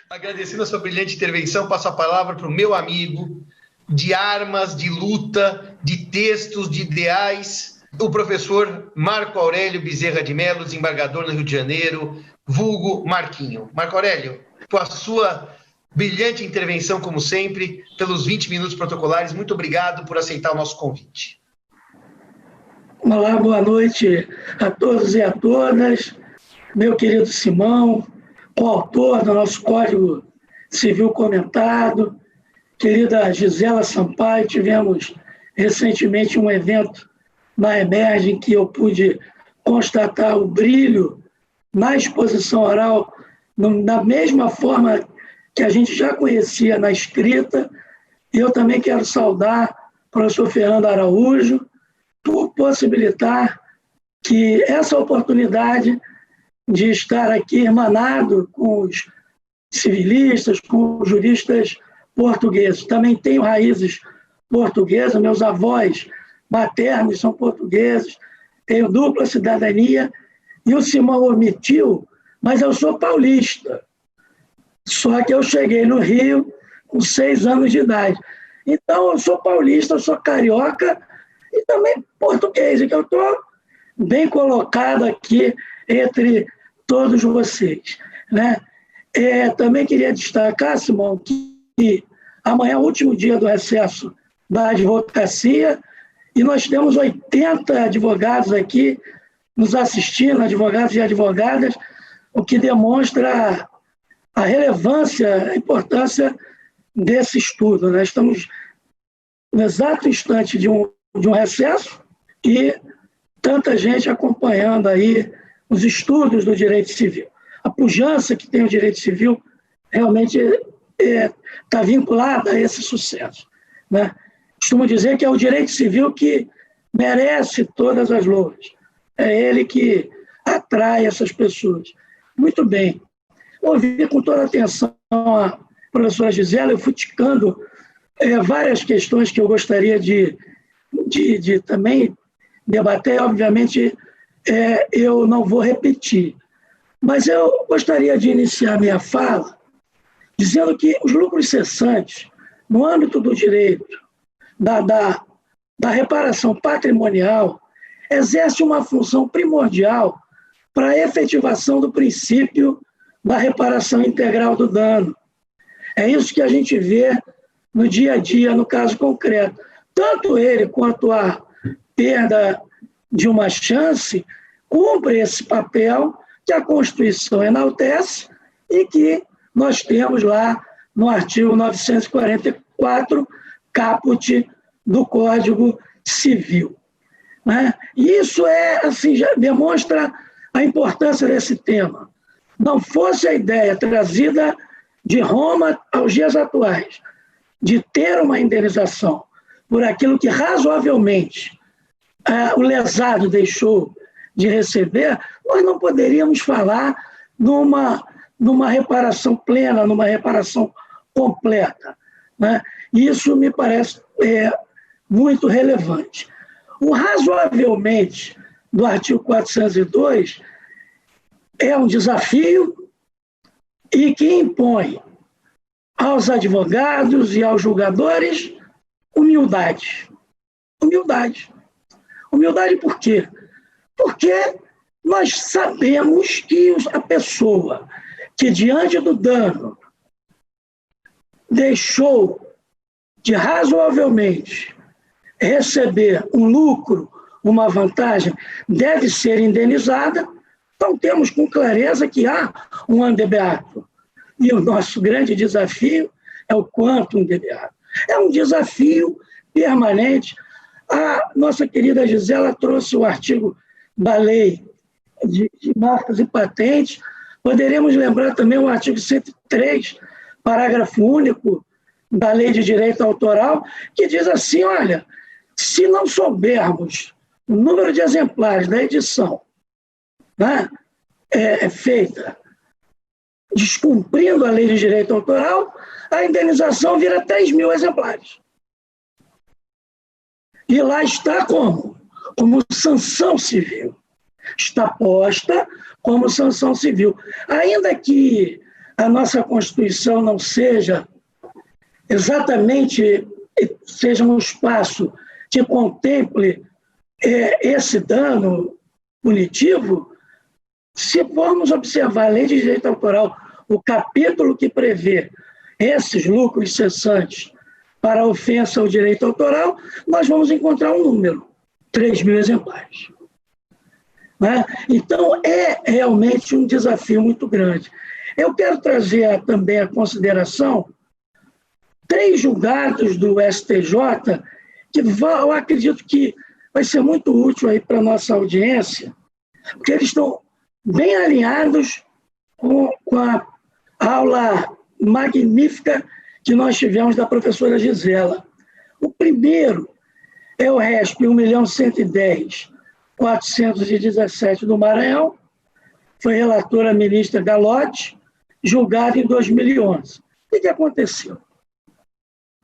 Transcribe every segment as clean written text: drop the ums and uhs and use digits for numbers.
Agradecendo a sua brilhante intervenção, passo a palavra para o meu amigo de armas, de luta, de textos, de ideais, o professor Marco Aurélio Bezerra de Mello, desembargador no Rio de Janeiro, vulgo Marquinho. Marco Aurélio, com a sua brilhante intervenção, como sempre, pelos 20 minutos protocolares, muito obrigado por aceitar o nosso convite. Olá, boa noite a todos e a todas. Meu querido Simão, coautor do nosso Código Civil comentado, querida Gisela Sampaio, tivemos recentemente um evento na Emerge em que eu pude constatar o brilho na exposição oral, da mesma forma que a gente já conhecia na escrita. E eu também quero saudar o professor Fernando Araújo por possibilitar que essa oportunidade de estar aqui irmanado com os civilistas, com os juristas portugueses. Também tenho raízes portuguesas, meus avós maternos são portugueses, tenho dupla cidadania, e o Simão omitiu, mas eu sou paulista. Só que eu cheguei no Rio com 6 anos de idade. Então, eu sou paulista, eu sou carioca e também português, e que eu estou bem colocado aqui entre todos vocês, né? Também queria destacar, Simão, que amanhã é o último dia do recesso da advocacia e nós temos 80 advogados aqui nos assistindo, advogados e advogadas, o que demonstra a relevância, a importância desse estudo, né? Estamos no exato instante de um recesso e tanta gente acompanhando aí os estudos do direito civil. A pujança que tem o direito civil realmente está vinculada a esse sucesso, né? Costumo dizer que é o direito civil que merece todas as louras. É ele que atrai essas pessoas. Muito bem. Ouvi com toda atenção a professora Gisela, eu fui ticando várias questões que eu gostaria de também debater. Obviamente, eu não vou repetir, mas eu gostaria de iniciar minha fala dizendo que os lucros cessantes, no âmbito do direito, da reparação patrimonial, exerce uma função primordial para a efetivação do princípio da reparação integral do dano. É isso que a gente vê no dia a dia, no caso concreto. Tanto ele quanto a perda de uma chance cumpre esse papel que a Constituição enaltece e que nós temos lá no artigo 944, caput do Código Civil, né? E isso assim, já demonstra a importância desse tema. Não fosse a ideia trazida de Roma aos dias atuais de ter uma indenização por aquilo que razoavelmente o lesado deixou de receber, nós não poderíamos falar numa reparação plena, numa reparação completa, né? Isso me parece muito relevante. O razoavelmente do artigo 402 é um desafio e que impõe aos advogados e aos julgadores humildade. Humildade. Humildade por quê? Porque nós sabemos que a pessoa que, diante do dano, deixou de razoavelmente receber um lucro, uma vantagem, deve ser indenizada. Então, temos com clareza que há um andebeato. E o nosso grande desafio é o quantum de beato. É um desafio permanente. A nossa querida Gisela trouxe o artigo da lei de marcas e patentes. Poderemos lembrar também o artigo 103, parágrafo único da lei de direito autoral, que diz assim, olha, se não soubermos o número de exemplares da edição, né, feita descumprindo a lei de direito autoral, a indenização vira 3.000 exemplares. E lá está como? Como sanção civil. Está posta como sanção civil. Ainda que a nossa Constituição não seja exatamente um espaço que contemple esse dano punitivo, se formos observar a Lei de Direito Autoral, o capítulo que prevê esses lucros cessantes para a ofensa ao direito autoral, nós vamos encontrar um número, 3.000 exemplares. Né? Então, é realmente um desafio muito grande. Eu quero trazer também a consideração 3 julgados do STJ que eu acredito que vai ser muito útil aí para a nossa audiência, porque eles estão bem alinhados com a aula magnífica que nós tivemos da professora Gisela. O primeiro é o RESP 1.110.417 do Maranhão, foi relatora a ministra Galotti, julgado em 2011. O que aconteceu?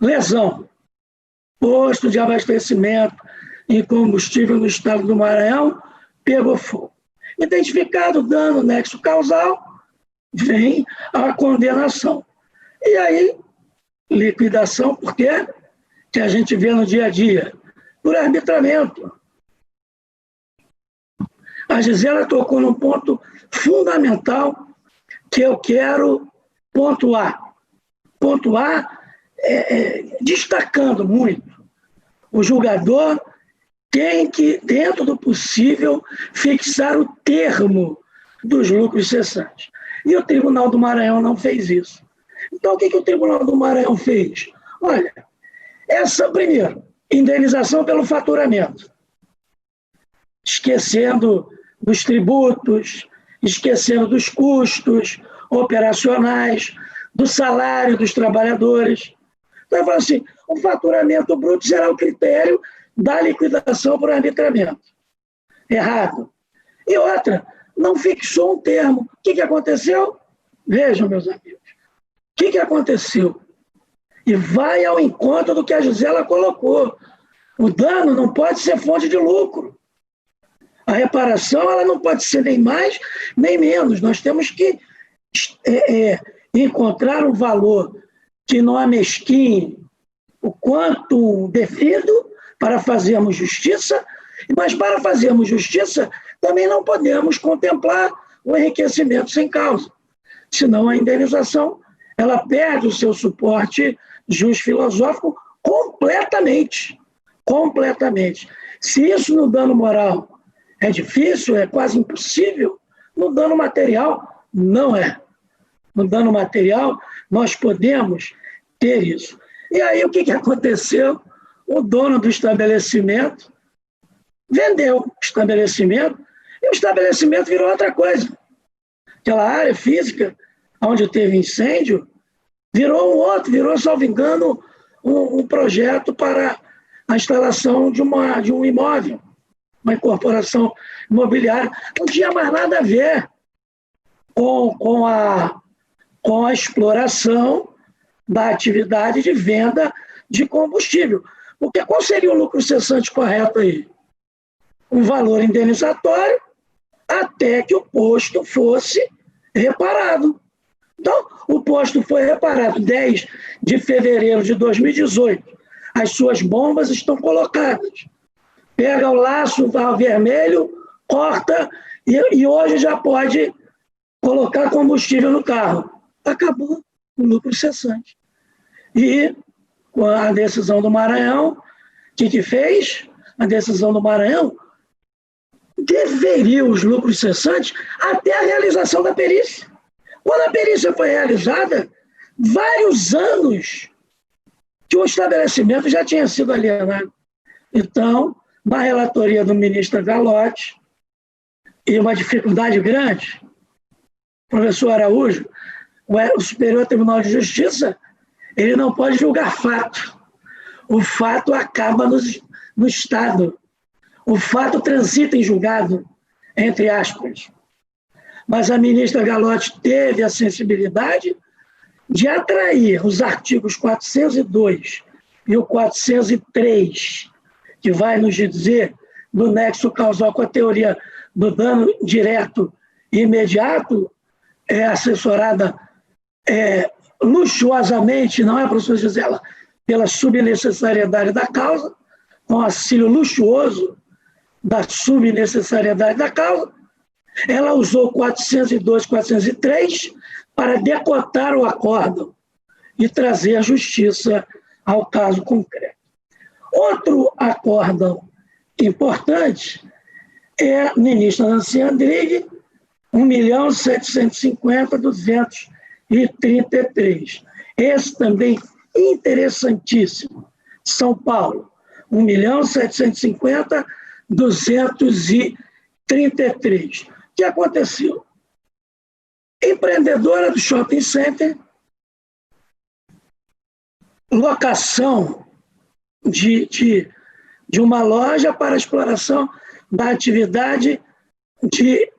Lesão, posto de abastecimento em combustível no estado do Maranhão, pegou fogo. Identificado o dano nexo causal, vem a condenação. E aí, liquidação, por quê? Que a gente vê no dia a dia, por arbitramento. A Gisela tocou num ponto fundamental que eu quero pontuar. Destacando muito. O julgador tem que, dentro do possível, fixar o termo dos lucros cessantes. E o Tribunal do Maranhão não fez isso. Então, o que o Tribunal do Maranhão fez? Olha, primeiro, indenização pelo faturamento. Esquecendo dos tributos, esquecendo dos custos operacionais, do salário dos trabalhadores. Então, eu falo assim, o faturamento bruto será o critério da liquidação por arbitramento. Errado. E outra, não fixou um termo. O que aconteceu? Vejam, meus amigos. O que aconteceu? E vai ao encontro do que a Gisela colocou. O dano não pode ser fonte de lucro. A reparação ela não pode ser nem mais nem menos. Nós temos que encontrar um valor que não amesquinhe o quanto devido para fazermos justiça, mas para fazermos justiça também não podemos contemplar o enriquecimento sem causa. Senão a indenização ela perde o seu suporte justo-filosófico completamente. Completamente. Se isso no dano moral é difícil, é quase impossível, no dano material não é. No dano material nós podemos ter isso. E aí o que aconteceu? O dono do estabelecimento vendeu o estabelecimento e o estabelecimento virou outra coisa. Aquela área física onde teve incêndio virou, salvo engano, um projeto para a instalação de um imóvel, uma incorporação imobiliária. Não tinha mais nada a ver com a exploração da atividade de venda de combustível. Porque qual seria o lucro cessante correto aí? Um valor indenizatório até que o posto fosse reparado. Então, o posto foi reparado 10 de fevereiro de 2018. As suas bombas estão colocadas. Pega o laço vermelho, corta e hoje já pode colocar combustível no carro. Acabou o lucro cessante. E com a decisão do Maranhão, o que fez? A decisão do Maranhão deveriam os lucros cessantes até a realização da perícia. Quando a perícia foi realizada, vários anos que o estabelecimento já tinha sido alienado. Então, na relatoria do ministro Galotti, e uma dificuldade grande, professor Araújo, o Superior Tribunal de Justiça, ele não pode julgar fato. O fato acaba no Estado. O fato transita em julgado, entre aspas. Mas a ministra Galotti teve a sensibilidade de atrair os artigos 402 e o 403, que vai nos dizer do nexo causal com a teoria do dano direto e imediato, assessorada luxuosamente, não é, professor Gisela, pela subnecessariedade da causa, com auxílio luxuoso da subnecessariedade da causa, ela usou 402, 403 para decotar o acórdão e trazer a justiça ao caso concreto. Outro acórdão importante é a ministra Nancy Andrighi, 1.750.233. Esse também interessantíssimo. São Paulo, 1.750.233. O que aconteceu? Empreendedora do shopping center, locação de uma loja para exploração da atividade de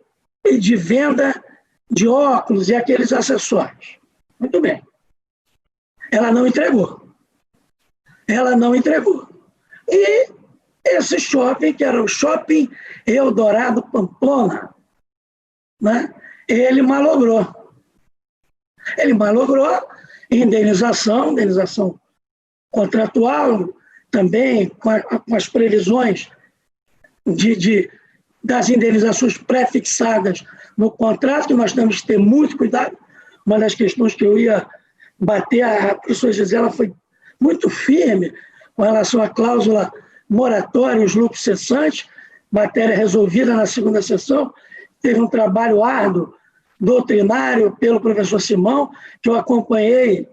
venda de óculos e aqueles acessórios. Muito bem. Ela não entregou. E esse shopping, que era o Shopping Eldorado Pamplona, né, ele malogrou. Indenização contratual, também com as previsões das indenizações pré-fixadas no contrato, que nós temos que ter muito cuidado. Uma das questões que eu ia bater, a professora Gisela foi muito firme com relação à cláusula moratória, os lucros cessantes, matéria resolvida na segunda sessão. Teve um trabalho árduo, doutrinário, pelo professor Simão, que eu acompanhei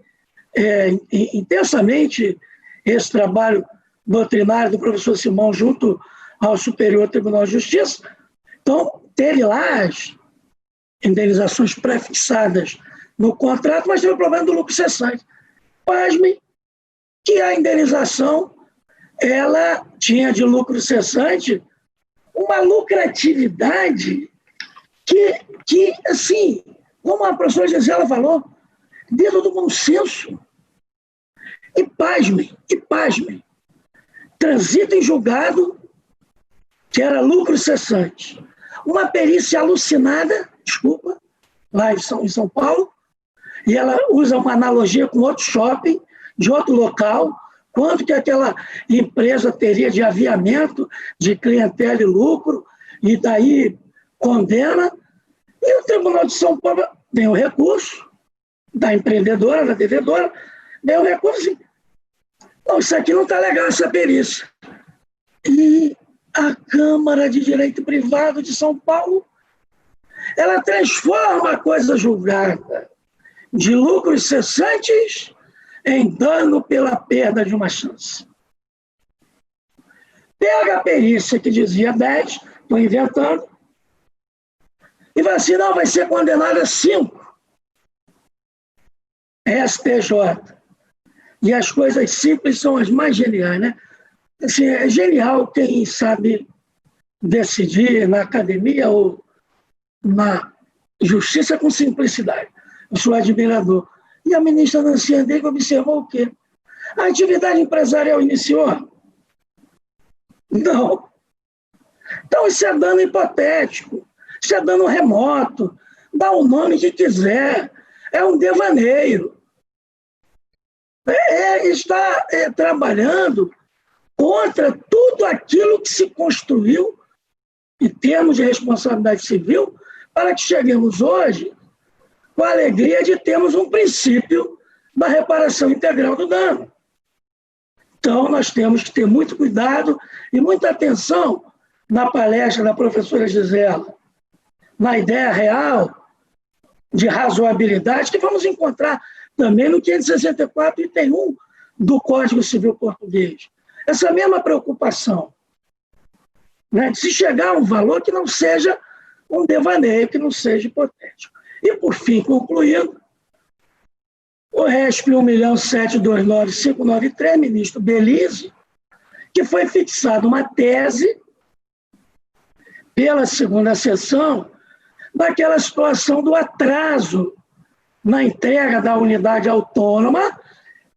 intensamente esse trabalho doutrinário do professor Simão junto ao Superior Tribunal de Justiça. Então, teve lá as indenizações pré-fixadas no contrato, mas teve o problema do lucro cessante. Pasme que a indenização ela tinha de lucro cessante uma lucratividade que assim, como a professora Gisela falou, dentro do bom senso. E pasmem, transita em julgado que era lucro cessante. Uma perícia alucinada, lá em São Paulo, e ela usa uma analogia com outro shopping, de outro local, quanto que aquela empresa teria de aviamento, de clientela e lucro, e daí condena. E o Tribunal de São Paulo tem o recurso da empreendedora, da devedora, tem o recurso assim, não, isso aqui não está legal, essa perícia. E a Câmara de Direito Privado de São Paulo, ela transforma a coisa julgada de lucros cessantes em dano pela perda de uma chance. Pega a perícia que dizia 10, estou inventando, e vai assim, não, vai ser condenado a 5. STJ. E as coisas simples são as mais geniais, né? Assim, é genial quem sabe decidir na academia ou na justiça com simplicidade. Eu sou admirador. E a ministra Nancy Andrighi observou o quê? A atividade empresarial iniciou? Não. Então, isso é dano hipotético, isso é dano remoto, dá o nome que quiser, é um devaneio. Está trabalhando contra tudo aquilo que se construiu em termos de responsabilidade civil para que cheguemos hoje com a alegria de termos um princípio da reparação integral do dano. Então, nós temos que ter muito cuidado e muita atenção na palestra da professora Gisela, na ideia real de razoabilidade que vamos encontrar também no 564, item 1 do Código Civil Português. Essa mesma preocupação, né, de se chegar a um valor que não seja um devaneio, que não seja hipotético. E, por fim, concluindo, o RESP 1.729.593, ministro Belize, que foi fixada uma tese pela segunda sessão daquela situação do atraso na entrega da unidade autônoma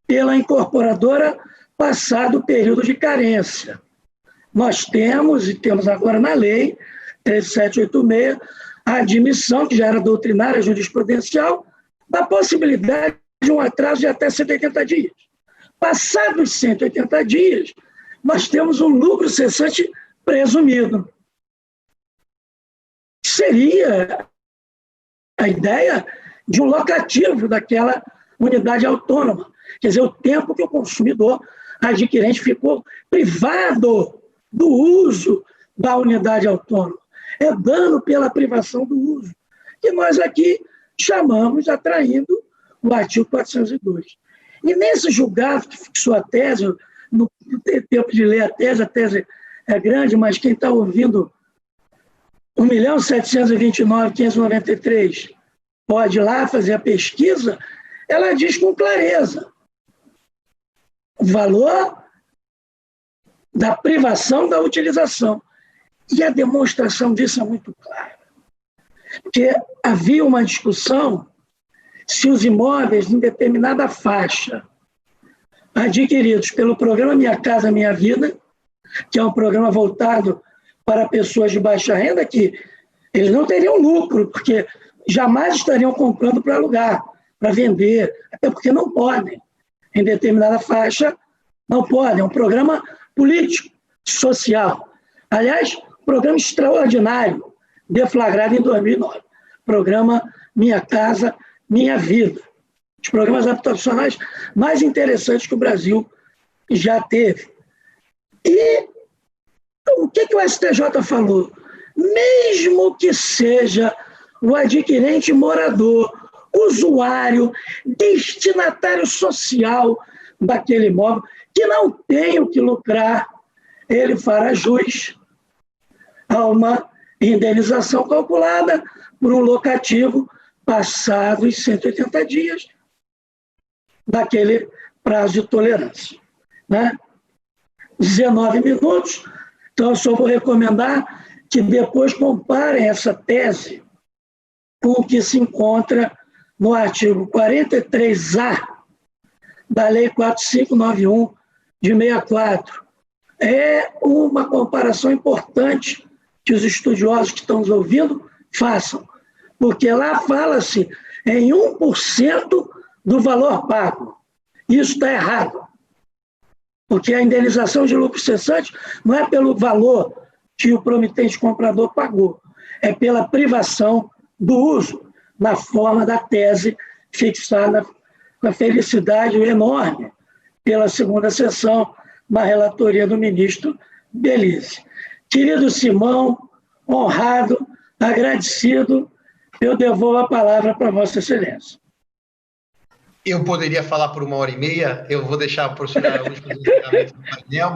pela incorporadora passado o período de carência. Nós temos, e temos agora na lei 13786, a admissão, que já era doutrinária jurisprudencial, da possibilidade de um atraso de até 180 dias. Passados 180 dias, nós temos um lucro cessante presumido. Seria a ideia de um locativo daquela unidade autônoma. Quer dizer, o tempo que o consumidor adquirente ficou privado do uso da unidade autônoma. É dano pela privação do uso, que nós aqui chamamos, atraindo o artigo 402. E nesse julgado que fixou a tese, não tem tempo de ler a tese é grande, mas quem está ouvindo 1.729.593 pode ir lá fazer a pesquisa, ela diz com clareza o valor da privação da utilização. E a demonstração disso é muito clara. Porque havia uma discussão se os imóveis em determinada faixa adquiridos pelo programa Minha Casa Minha Vida, que é um programa voltado para pessoas de baixa renda, que eles não teriam lucro, porque jamais estariam comprando para alugar, para vender, até porque não podem. Em determinada faixa, não podem. É um programa político, social. Aliás, programa extraordinário, deflagrado em 2009. Programa Minha Casa Minha Vida. Os programas habitacionais mais interessantes que o Brasil já teve. E o que o STJ falou? Mesmo que seja o adquirente morador, usuário, destinatário social daquele imóvel, que não tem o que lucrar, ele fará jus a uma indenização calculada por um locativo passados 180 dias daquele prazo de tolerância. Né? 19 minutos, então eu só vou recomendar que depois comparem essa tese com o que se encontra no artigo 43A da Lei 4591 de 64. É uma comparação importante que os estudiosos que estão nos ouvindo façam, porque lá fala-se em 1% do valor pago. Isso está errado, porque a indenização de lucro cessante não é pelo valor que o promitente comprador pagou, é pela privação do uso, na forma da tese fixada com a felicidade enorme pela segunda sessão, na relatoria do ministro Belize. Querido Simão, honrado, agradecido, eu devolvo a palavra para Vossa Excelência. Eu poderia falar por 1h30, eu vou deixar a professora Araújo fazer o encerramento do painel,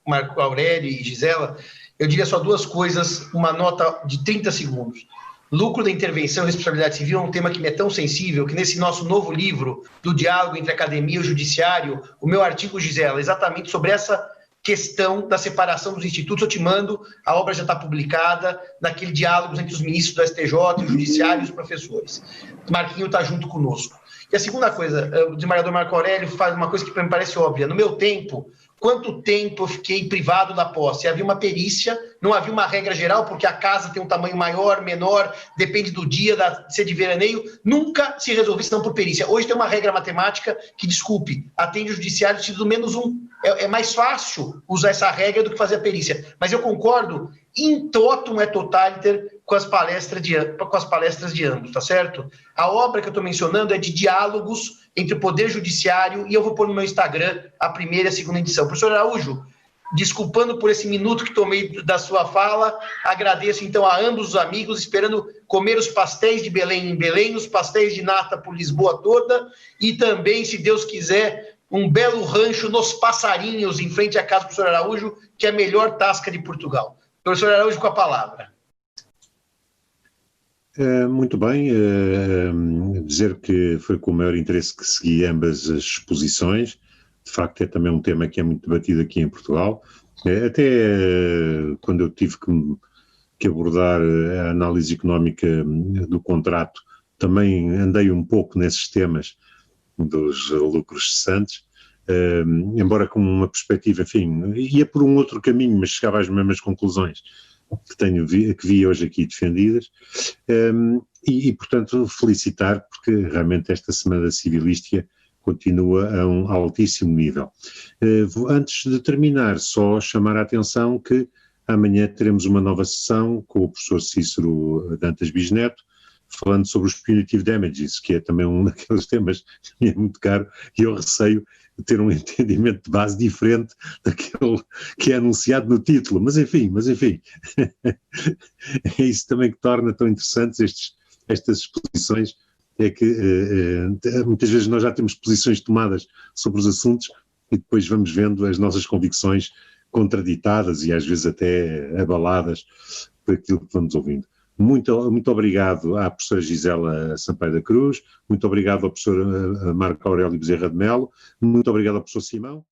Marco Aurélio e Gisela. Eu diria só duas coisas, uma nota de 30 segundos. Lucro da intervenção e responsabilidade civil é um tema que me é tão sensível que nesse nosso novo livro do diálogo entre academia e o judiciário, o meu artigo, Gisela, exatamente sobre essa questão da separação dos institutos, eu te mando, a obra já está publicada, naquele diálogo entre os ministros do STJ, o judiciário e os professores. Marquinho está junto conosco. E a segunda coisa, o desembargador Marco Aurélio faz uma coisa que me parece óbvia. No meu tempo, quanto tempo eu fiquei privado da posse? Havia uma perícia, não havia uma regra geral, porque a casa tem um tamanho maior, menor, depende do dia, se é de veraneio, nunca se resolvia senão por perícia. Hoje tem uma regra matemática que, desculpe, atende o judiciário do menos um. É mais fácil usar essa regra do que fazer a perícia. Mas eu concordo, in totum et totaliter, com as palestras de ambos, tá certo? A obra que eu estou mencionando é de diálogos entre o Poder Judiciário, e eu vou pôr no meu Instagram a primeira e a segunda edição. Professor Araújo, desculpando por esse minuto que tomei da sua fala, agradeço então a ambos os amigos, esperando comer os pastéis de Belém em Belém, os pastéis de nata por Lisboa toda, e também, se Deus quiser, um belo rancho nos Passarinhos, em frente à casa do professor Araújo, que é a melhor tasca de Portugal. Professor Araújo, com a palavra. Muito bem, dizer que foi com o maior interesse que segui ambas as exposições. De facto é também um tema que é muito debatido aqui em Portugal, até quando eu tive que abordar a análise económica do contrato, também andei um pouco nesses temas dos lucros cessantes, embora com uma perspectiva, enfim, ia por um outro caminho, mas chegava às mesmas conclusões. que vi hoje aqui defendidas, portanto, felicitar, porque realmente esta Semana da Civilística continua a um altíssimo nível. Antes de terminar, só chamar a atenção que amanhã teremos uma nova sessão com o professor Cícero Dantas Bisneto, falando sobre os punitive damages, que é também um daqueles temas que é muito caro, e eu receio ter um entendimento de base diferente daquele que é anunciado no título, mas enfim, é isso também que torna tão interessantes estas exposições, é que muitas vezes nós já temos posições tomadas sobre os assuntos e depois vamos vendo as nossas convicções contraditadas e às vezes até abaladas por aquilo que vamos ouvindo. Muito obrigado à professora Gisela Sampaio da Cruz, muito obrigado ao professor Marco Aurélio Bezerra de Melo, muito obrigado ao professor Simão.